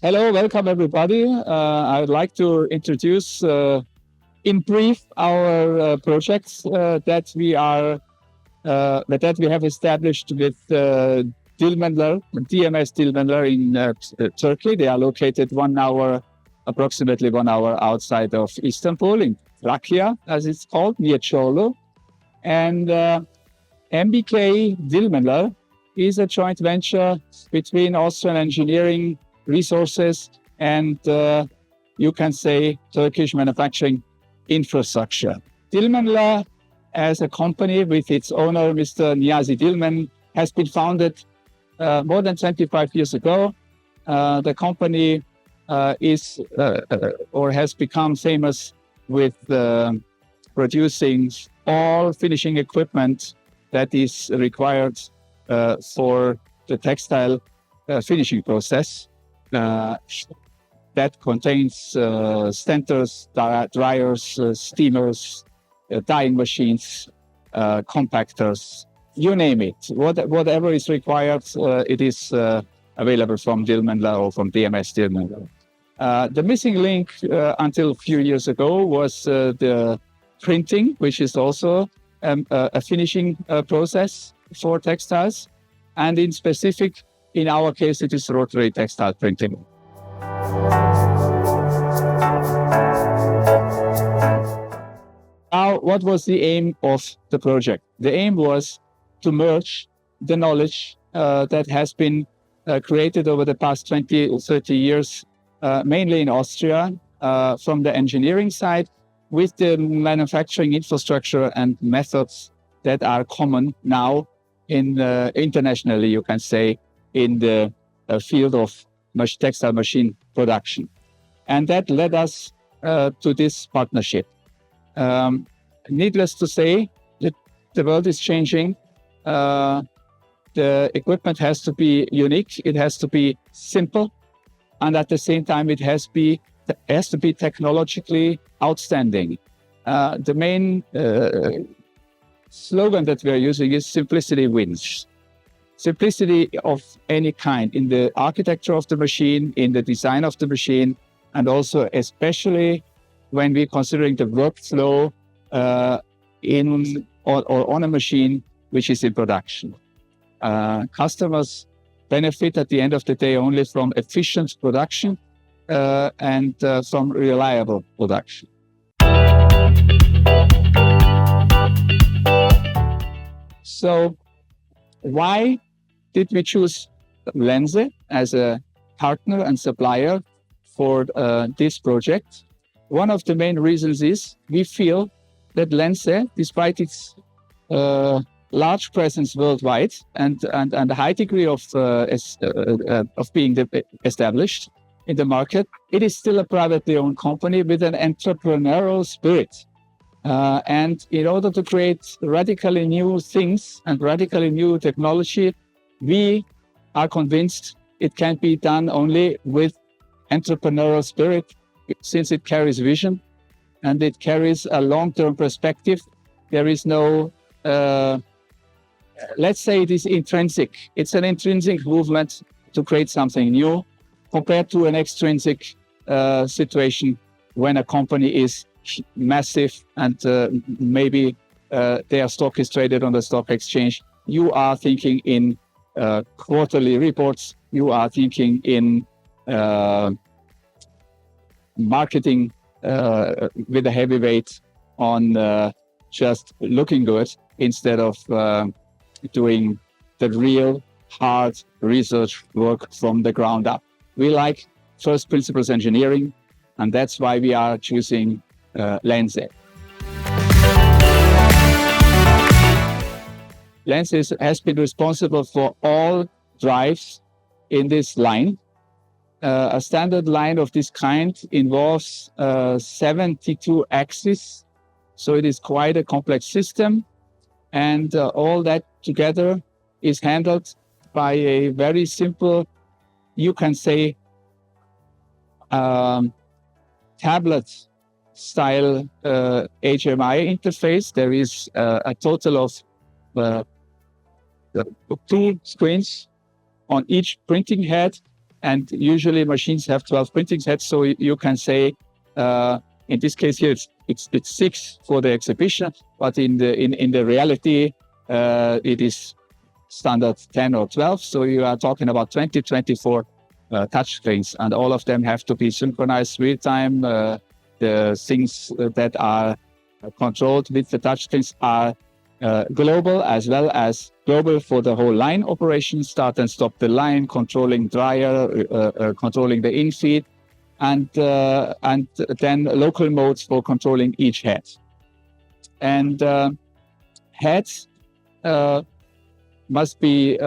Hello, welcome everybody. I would like to introduce in brief our projects that we have established with Dilmenler, DMS Dilmenler in Turkey. They are located approximately 1 hour outside of Istanbul, in Trakya, as it's called, near Çorlu. And MBK Dilmenler is a joint venture between Austrian engineering resources and you can say Turkish manufacturing infrastructure. Dilmenler, as a company with its owner, Mr. Niyazi Dilmen, has been founded more than 25 years ago. The company has become famous with producing all finishing equipment that is required for the textile finishing process. That contains stentors, dryers, steamers, dyeing machines, compactors, you name it. Whatever is required, it is available from Dilmenler or from DMS Dilmenler. The missing link until a few years ago was the printing, which is also a finishing process for textiles. And in specific, in our case, it is rotary textile printing. Now, what was the aim of the project? The aim was to merge the knowledge that has been created over the past 20 or 30 years, mainly in Austria, from the engineering side, with the manufacturing infrastructure and methods that are common now internationally, you can say, in the field of textile machine production. And that led us to this partnership. Needless to say, the world is changing. The equipment has to be unique, it has to be simple, and at the same time it has to be technologically outstanding. The main slogan that we are using is simplicity wins. Simplicity of any kind in the architecture of the machine, in the design of the machine, and also especially when we're considering the workflow on a machine which is in production. Customers benefit at the end of the day only from efficient production and from reliable production. So why did we choose Lenze as a partner and supplier for this project? One of the main reasons is we feel that Lenze, despite its large presence worldwide and a high degree of being established in the market, it is still a privately owned company with an entrepreneurial spirit. And in order to create radically new things and radically new technology, we are convinced it can be done only with entrepreneurial spirit, since it carries vision and it carries a long-term perspective. There is no, let's say it is intrinsic. It's an intrinsic movement to create something new compared to an extrinsic situation when a company is massive and maybe their stock is traded on the stock exchange. You are thinking in quarterly reports. You are thinking in marketing with a heavy weight on just looking good instead of doing the real hard research work from the ground up. We like first principles engineering, and that's why we are choosing Lenze. Lenze has been responsible for all drives in this line. A standard line of this kind involves 72 axes, so it is quite a complex system, and all that together is handled by a very simple, you can say, tablet style HMI interface. There is a total of 2 screens on each printing head, And usually machines have 12 printing heads, so you can say, in this case here, it's 6 for the exhibition, but in the reality, it is standard 10 or 12. So you are talking about 24 touch screens, and all of them have to be synchronized real time. The things that are controlled with the touch screens are global, as well as global for the whole line operation, start and stop the line, controlling dryer, controlling the infeed, and then local modes for controlling each head. And heads must be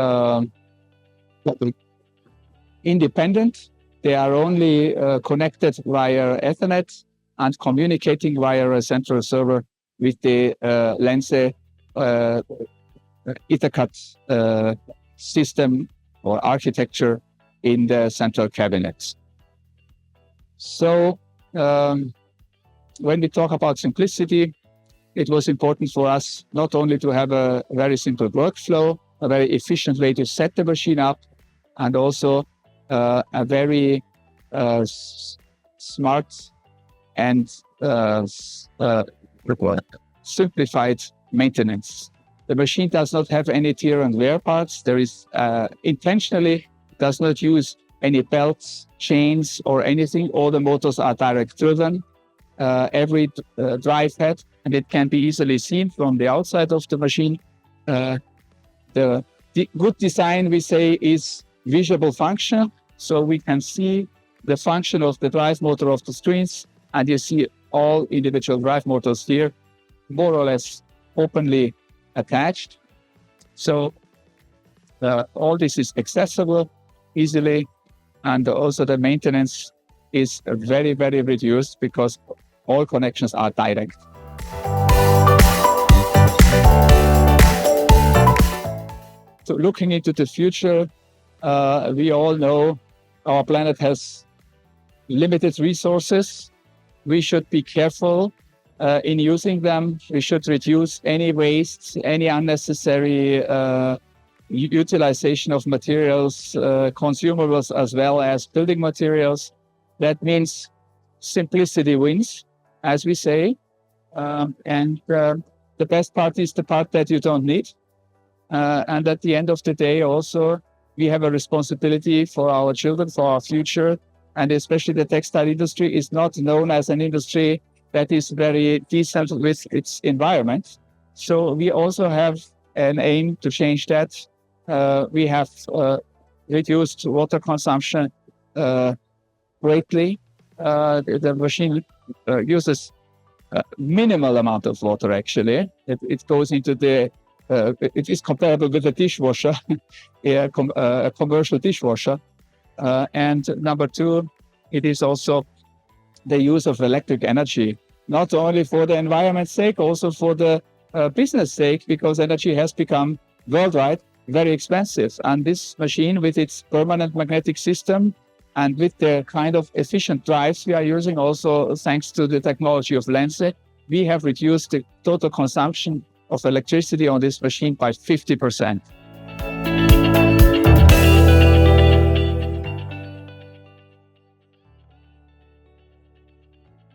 independent. They are only connected via Ethernet and communicating via a central server with the Lenze Ethercat system or architecture in the central cabinet. So when we talk about simplicity, it was important for us not only to have a very simple workflow, a very efficient way to set the machine up, and also a very smart and simplified maintenance. The machine does not have any tear and wear parts. There is intentionally does not use any belts, chains, or anything. All the motors are direct driven. Every drive head, and it can be easily seen from the outside of the machine. The good design, we say, is visible function. So we can see the function of the drive motor of the screens, and you see all individual drive motors here, more or less openly attached. So all this is accessible easily, and also the maintenance is very, very reduced because all connections are direct. So looking into the future, we all know our planet has limited resources. We should be careful in using them. We should reduce any waste, any unnecessary utilization of materials, consumables, as well as building materials. That means simplicity wins, as we say. And the best part is the part that you don't need. And at the end of the day, also, we have a responsibility for our children, for our future. And especially the textile industry is not known as an industry that is very decent with its environment. So we also have an aim to change that. We have reduced water consumption greatly. The machine uses a minimal amount of water, actually. It goes into the, it is comparable with a dishwasher, a commercial dishwasher. And number two, it is also the use of electric energy, not only for the environment's sake, also for the business sake, because energy has become worldwide very expensive. And this machine, with its permanent magnetic system and with the kind of efficient drives we are using, also thanks to the technology of Lenze, we have reduced the total consumption of electricity on this machine by 50%.